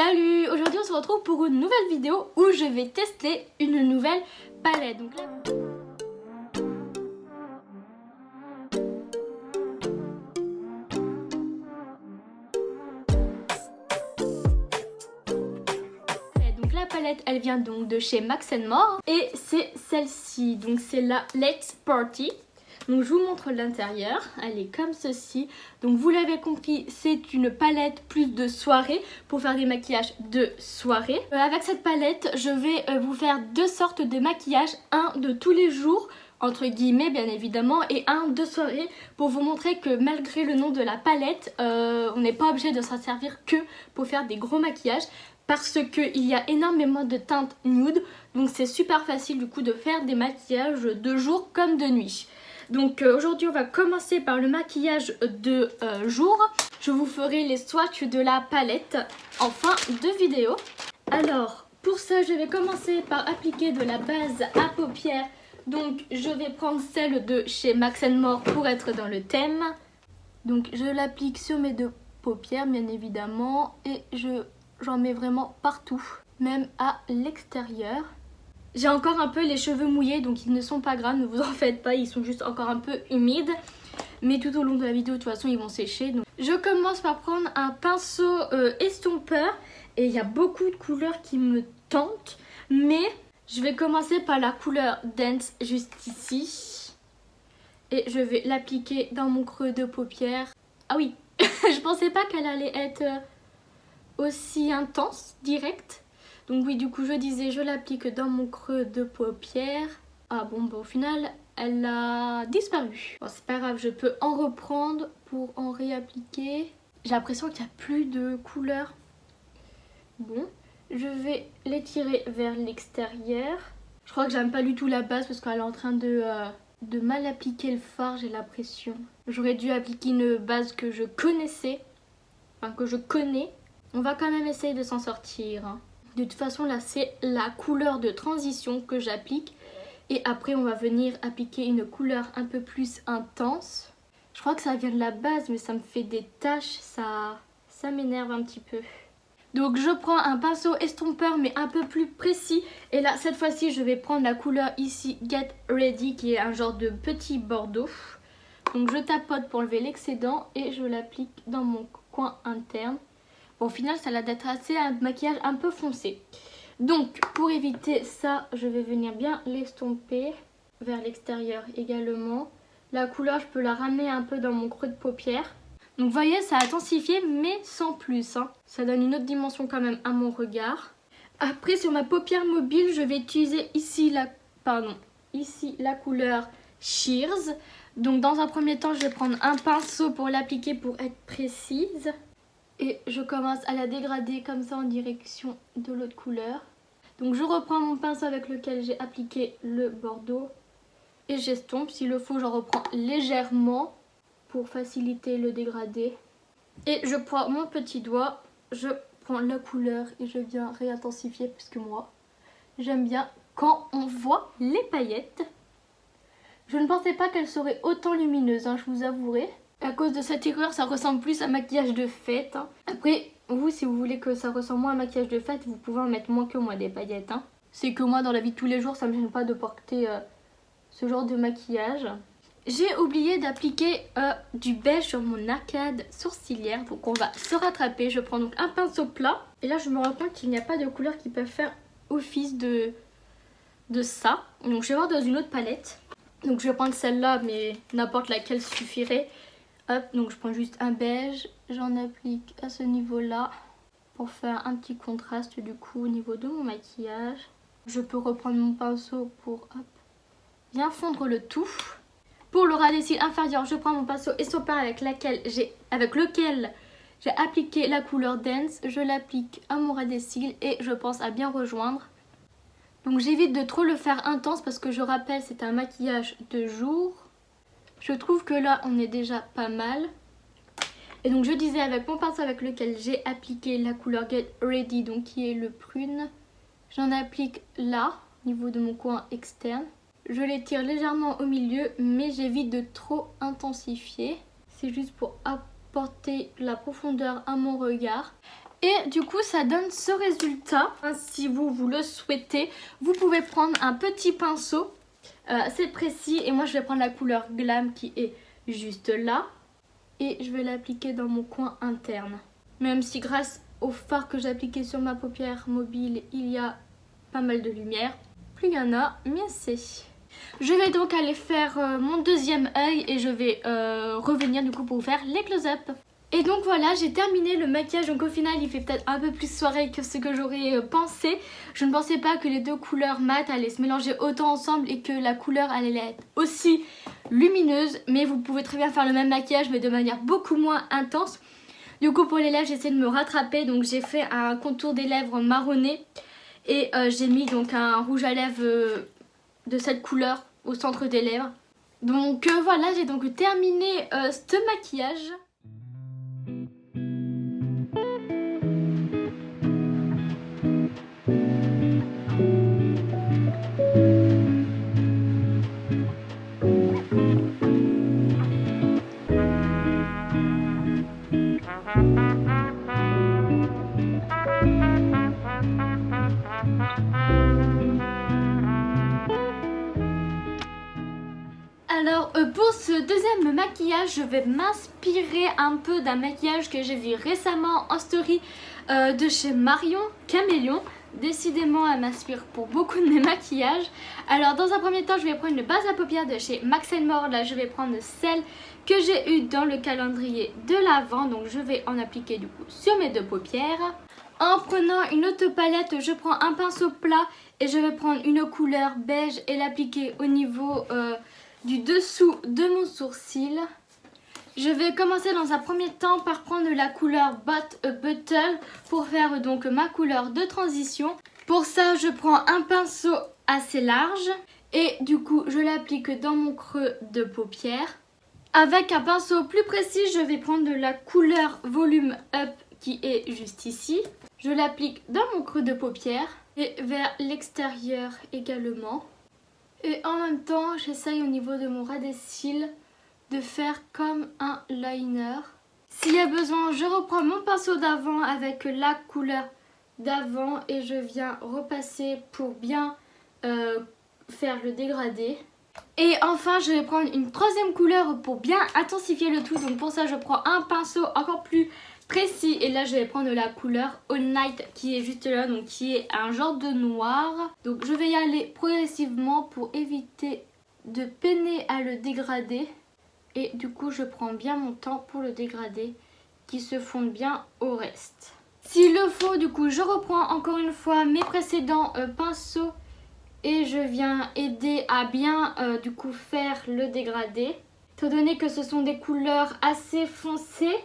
Salut! Aujourd'hui on se retrouve pour une nouvelle vidéo où je vais tester une nouvelle palette. Donc là... Donc la palette elle vient donc de chez Max More et c'est celle-ci, donc c'est la Let's Party. Donc je vous montre l'intérieur, elle est comme ceci. Donc vous l'avez compris, c'est une palette plus de soirée pour faire des maquillages de soirée. Avec cette palette, je vais vous faire deux sortes de maquillage, un de tous les jours, entre guillemets bien évidemment, et un de soirée pour vous montrer que malgré le nom de la palette, on n'est pas obligé de s'en servir que pour faire des gros maquillages. Parce qu'il y a énormément de teintes nude, donc c'est super facile du coup de faire des maquillages de jour comme de nuit. Donc aujourd'hui on va commencer par le maquillage de jour. Je vous ferai les swatchs de la palette en fin de vidéo. Alors pour ça je vais commencer par appliquer de la base à paupières. Donc je vais prendre celle de chez Max More pour être dans le thème. Donc je l'applique sur mes deux paupières bien évidemment et j'en mets vraiment partout, même à l'extérieur. J'ai encore un peu les cheveux mouillés donc ils ne sont pas graves, ne vous en faites pas, ils sont juste encore un peu humides. Mais tout au long de la vidéo de toute façon ils vont sécher. Donc je commence par prendre un pinceau estompeur et il y a beaucoup de couleurs qui me tentent. Mais je vais commencer par la couleur Dance juste ici. Et je vais l'appliquer dans mon creux de paupière. Ah oui, je pensais pas qu'elle allait être aussi intense, directe. Donc oui, du coup je disais, je l'applique dans mon creux de paupière. Ah bon, bah, au final elle a disparu. Bon, c'est pas grave, je peux en reprendre pour en réappliquer. J'ai l'impression qu'il n'y a plus de couleur. Bon, je vais l'étirer vers l'extérieur. Je crois que j'aime pas du tout la base parce qu'elle est en train de mal appliquer le fard, j'ai l'impression. J'aurais dû appliquer une base que je connaissais, enfin que je connais. On va quand même essayer de s'en sortir, hein. De toute façon là c'est la couleur de transition que j'applique. Et après on va venir appliquer une couleur un peu plus intense. Je crois que ça vient de la base mais ça me fait des taches, ça m'énerve un petit peu. Donc je prends un pinceau estompeur mais un peu plus précis. Et là cette fois-ci je vais prendre la couleur ici Get Ready qui est un genre de petit bordeaux. Donc je tapote pour enlever l'excédent et je l'applique dans mon coin interne. Bon, au final ça a l'air d'être assez un maquillage un peu foncé. Donc pour éviter ça je vais venir bien l'estomper vers l'extérieur également. La couleur je peux la ramener un peu dans mon creux de paupière. Donc vous voyez ça a intensifié mais sans plus, hein. Ça donne une autre dimension quand même à mon regard. Après sur ma paupière mobile je vais utiliser ici la couleur Shears. Donc dans un premier temps je vais prendre un pinceau pour l'appliquer pour être précise. Et je commence à la dégrader comme ça en direction de l'autre couleur. Donc je reprends mon pinceau avec lequel j'ai appliqué le bordeaux. Et j'estompe, s'il le faut j'en reprends légèrement pour faciliter le dégradé. Et je prends mon petit doigt, je prends la couleur et je viens réintensifier parce que moi j'aime bien quand on voit les paillettes. Je ne pensais pas qu'elles seraient autant lumineuses, hein, je vous avouerai. À cause de cette erreur, ça ressemble plus à un maquillage de fête, hein. Après, vous, si vous voulez que ça ressemble moins à un maquillage de fête, vous pouvez en mettre moins que moi des paillettes, hein. C'est que moi, dans la vie de tous les jours, ça me gêne pas de porter ce genre de maquillage. J'ai oublié d'appliquer du beige sur mon arcade sourcilière, donc on va se rattraper. Je prends donc un pinceau plat. Et là, je me rends compte qu'il n'y a pas de couleurs qui peuvent faire office de ça. Donc je vais voir dans une autre palette. Donc je vais prendre celle-là, mais n'importe laquelle suffirait. Hop, donc je prends juste un beige, j'en applique à ce niveau-là pour faire un petit contraste du coup au niveau de mon maquillage. Je peux reprendre mon pinceau pour bien fondre le tout. Pour le ras des cils inférieur, je prends mon pinceau estompeur avec lequel j'ai appliqué la couleur Dance. Je l'applique à mon ras des cils et je pense à bien rejoindre. Donc j'évite de trop le faire intense parce que je rappelle c'est un maquillage de jour. Je trouve que là on est déjà pas mal. Et donc je disais avec mon pinceau avec lequel j'ai appliqué la couleur Get Ready, donc qui est le prune. J'en applique là, au niveau de mon coin externe. Je l'étire légèrement au milieu mais j'évite de trop intensifier. C'est juste pour apporter la profondeur à mon regard. Et du coup ça donne ce résultat. Si vous le souhaitez, vous pouvez prendre un petit pinceau. C'est précis et moi je vais prendre la couleur Glam qui est juste là. Et je vais l'appliquer dans mon coin interne. Même si grâce au fard que j'ai appliqué sur ma paupière mobile, il y a pas mal de lumière. Plus il y en a, mieux c'est. Je vais donc aller faire mon deuxième œil et je vais revenir du coup pour vous faire les close-up. Et donc voilà, j'ai terminé le maquillage. Donc au final, il fait peut-être un peu plus soirée que ce que j'aurais pensé. Je ne pensais pas que les deux couleurs mat allaient se mélanger autant ensemble et que la couleur allait être aussi lumineuse. Mais vous pouvez très bien faire le même maquillage mais de manière beaucoup moins intense. Du coup pour les lèvres, j'essaie de me rattraper. Donc j'ai fait un contour des lèvres marronné. Et j'ai mis donc un rouge à lèvres de cette couleur au centre des lèvres. Donc voilà, j'ai donc terminé ce maquillage. Alors pour ce deuxième maquillage, je vais m'inspirer un peu d'un maquillage que j'ai vu récemment en story de chez Marion Caméléon. Décidément elle m'inspire pour beaucoup de mes maquillages. Alors dans un premier temps je vais prendre une base à paupières de chez Max More. Là je vais prendre celle que j'ai eue dans le calendrier de l'Avent. Donc je vais en appliquer du coup sur mes deux paupières. En prenant une autre palette, je prends un pinceau plat et je vais prendre une couleur beige et l'appliquer au niveau du dessous de mon sourcil. Je vais commencer dans un premier temps par prendre la couleur Buttle pour faire donc ma couleur de transition. Pour ça, je prends un pinceau assez large et du coup, je l'applique dans mon creux de paupière. Avec un pinceau plus précis, je vais prendre de la couleur Volume Up qui est juste ici. Je l'applique dans mon creux de paupière et vers l'extérieur également. Et en même temps, j'essaye au niveau de mon ras des cils de faire comme un liner. S'il y a besoin, je reprends mon pinceau d'avant avec la couleur d'avant et je viens repasser pour bien faire le dégradé. Et enfin, je vais prendre une troisième couleur pour bien intensifier le tout. Donc pour ça, je prends un pinceau encore plus précis et là je vais prendre la couleur All Night qui est juste là, donc qui est un genre de noir. Donc je vais y aller progressivement pour éviter de peiner à le dégrader. Et du coup je prends bien mon temps pour le dégrader qui se fonde bien au reste. S'il le faut, du coup je reprends encore une fois mes précédents pinceaux et je viens aider à bien du coup faire le dégradé. Étant donné que ce sont des couleurs assez foncées,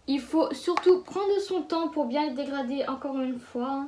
il faut surtout prendre son temps pour bien le dégrader encore une fois.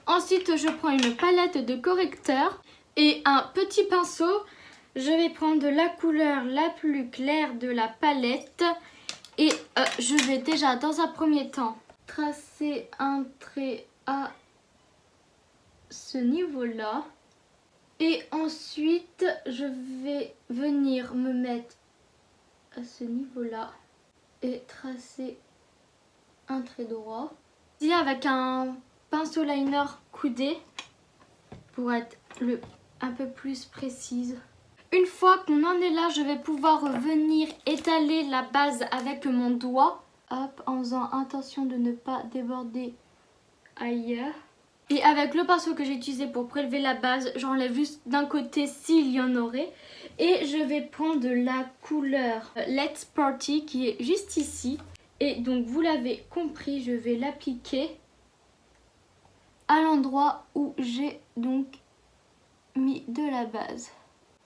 Ensuite, je prends une palette de correcteur et un petit pinceau. Je vais prendre la couleur la plus claire de la palette. Et je vais déjà dans un premier temps tracer un trait à ce niveau-là. Et ensuite, je vais venir me mettre à ce niveau-là et tracer un trait droit. Ici avec un pinceau liner coudé pour être un peu plus précise. Une fois qu'on en est là, je vais pouvoir venir étaler la base avec mon doigt. Hop, en faisant attention de ne pas déborder ailleurs. Et avec le pinceau que j'ai utilisé pour prélever la base, j'enlève juste d'un côté s'il y en aurait. Et je vais prendre de la couleur Let's Party qui est juste ici. Et donc vous l'avez compris, je vais l'appliquer à l'endroit où j'ai donc mis de la base.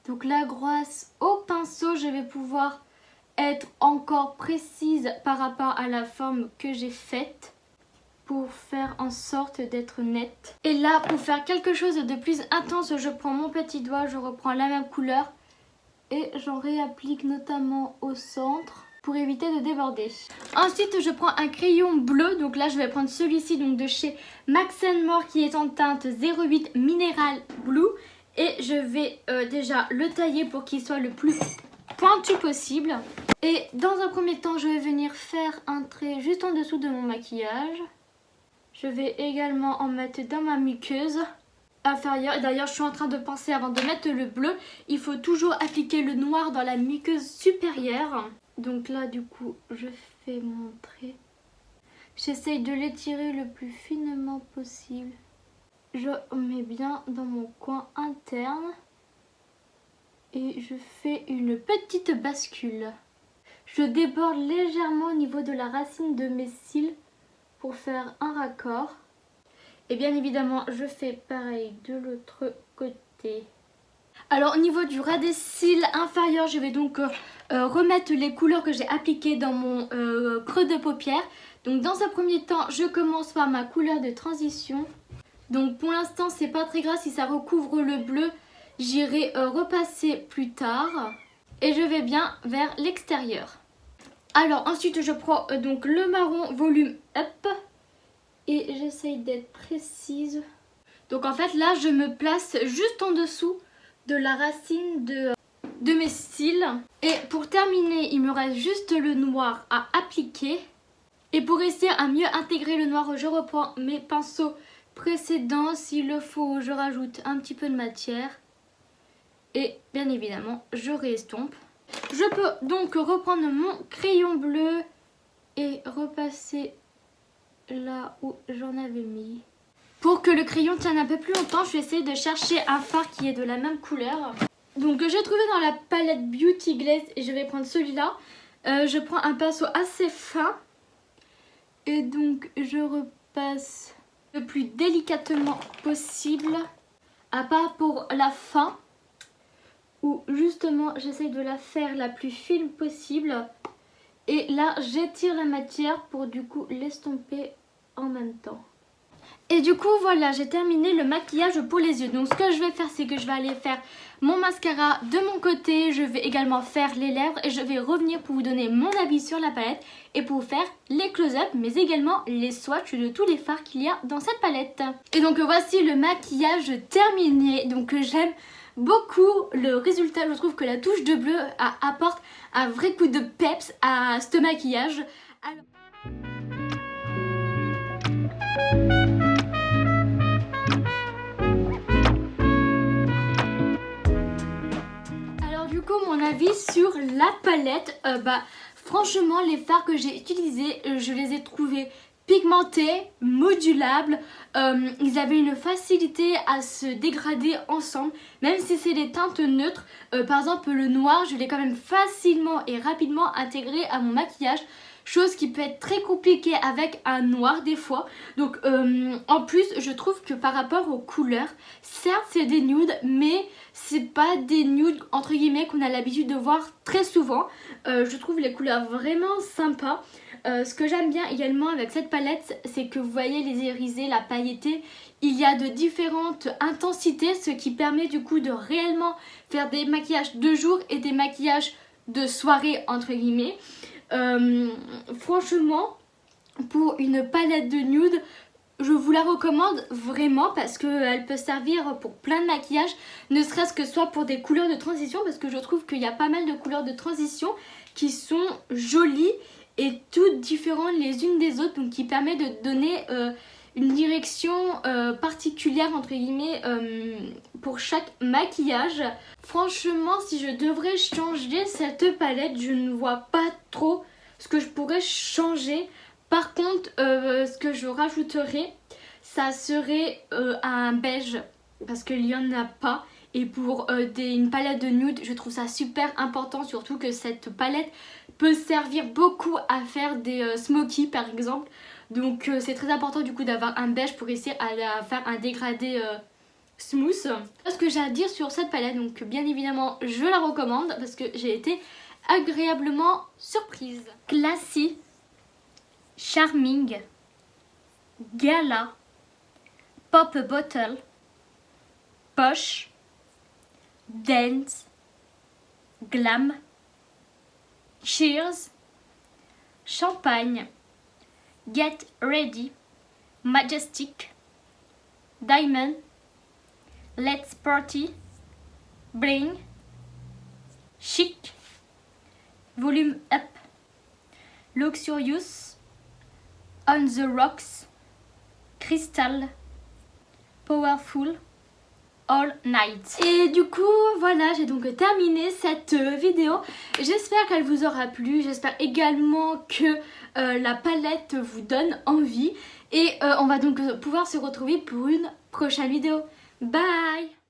Donc là, grâce au pinceau, je vais pouvoir être encore précise par rapport à la forme que j'ai faite pour faire en sorte d'être nette. Et là, pour faire quelque chose de plus intense, je prends mon petit doigt, je reprends la même couleur et j'en réapplique notamment au centre pour éviter de déborder. Ensuite, je prends un crayon bleu. Donc là, je vais prendre celui-ci donc de chez Max More qui est en teinte 08 Mineral Blue. Et je vais déjà le tailler pour qu'il soit le plus pointu possible. Et dans un premier temps, je vais venir faire un trait juste en dessous de mon maquillage. Je vais également en mettre dans ma muqueuse inférieure. D'ailleurs, je suis en train de penser, avant de mettre le bleu, il faut toujours appliquer le noir dans la muqueuse supérieure. Donc là, du coup, je fais mon trait. J'essaye de l'étirer le plus finement possible. Je mets bien dans mon coin interne. Et je fais une petite bascule. Je déborde légèrement au niveau de la racine de mes cils pour faire un raccord. Et bien évidemment, je fais pareil de l'autre côté. Alors au niveau du ras des cils inférieurs, je vais donc remettre les couleurs que j'ai appliquées dans mon creux de paupière. Donc dans un premier temps, je commence par ma couleur de transition. Donc pour l'instant, c'est pas très grave si ça recouvre le bleu. J'irai repasser plus tard. Et je vais bien vers l'extérieur. Alors ensuite, je prends donc le marron volume up. Et j'essaye d'être précise. Donc en fait là, je me place juste en dessous de la racine de mes cils. Et pour terminer, il me reste juste le noir à appliquer. Et pour réussir à mieux intégrer le noir, je reprends mes pinceaux précédents. S'il le faut, je rajoute un petit peu de matière. Et bien évidemment, je réestompe. Je peux donc reprendre mon crayon bleu et repasser là où j'en avais mis. Pour que le crayon tienne un peu plus longtemps, je vais essayer de chercher un fard qui est de la même couleur. Donc j'ai trouvé dans la palette Beauty Glaze et je vais prendre celui-là. Je prends un pinceau assez fin. Et donc je repasse le plus délicatement possible. À part pour la fin, où justement j'essaye de la faire la plus fine possible. Et là j'étire la matière pour du coup l'estomper en même temps. Et du coup voilà, j'ai terminé le maquillage pour les yeux. Donc ce que je vais faire, c'est que je vais aller faire mon mascara de mon côté. Je vais également faire les lèvres et je vais revenir pour vous donner mon avis sur la palette et pour vous faire les close-up, mais également les swatchs de tous les fards qu'il y a dans cette palette. Et donc voici le maquillage terminé. Donc j'aime beaucoup le résultat. Je trouve que la touche de bleu apporte un vrai coup de peps à ce maquillage. Alors du coup, mon avis sur la palette, franchement les fards que j'ai utilisés, je les ai trouvés pigmentés, modulables. Ils avaient une facilité à se dégrader ensemble, même si c'est des teintes neutres. Par exemple le noir, je l'ai quand même facilement et rapidement intégré à mon maquillage, chose qui peut être très compliquée avec un noir des fois. Donc en plus, je trouve que par rapport aux couleurs, certes c'est des nudes, mais c'est pas des nudes entre guillemets qu'on a l'habitude de voir très souvent. Je trouve les couleurs vraiment sympas. Ce que j'aime bien également avec cette palette, c'est que vous voyez les irisés, la pailletée, il y a de différentes intensités, ce qui permet du coup de réellement faire des maquillages de jour et des maquillages de soirée entre guillemets. Franchement, pour une palette de nude, je vous la recommande vraiment parce qu'elle peut servir pour plein de maquillages, ne serait-ce que soit pour des couleurs de transition, parce que je trouve qu'il y a pas mal de couleurs de transition qui sont jolies et toutes différentes les unes des autres, donc qui permet de donner une direction particulière entre guillemets pour chaque maquillage. Franchement, si je devrais changer cette palette, je ne vois pas trop ce que je pourrais changer. Par contre, ce que je rajouterais, ça serait un beige, parce qu'il n'y en a pas. Et pour une palette de nude, je trouve ça super important, surtout que cette palette peut servir beaucoup à faire des smoky par exemple. Donc c'est très important du coup d'avoir un beige pour essayer à faire un dégradé smooth. Ce que j'ai à dire sur cette palette, donc bien évidemment je la recommande parce que j'ai été agréablement surprise. Classy, Charming, Gala, Pop Bottle, Posh, Dance, Glam, Cheers, Champagne, Get Ready, Majestic, Diamond, Let's Party, Bling, Chic, Volume Up, Luxurious, On the Rocks, Crystal, Powerful, All Night. Et du coup voilà, j'ai donc terminé cette vidéo. J'espère qu'elle vous aura plu. J'espère également que la palette vous donne envie. Et on va donc pouvoir se retrouver pour une prochaine vidéo. Bye!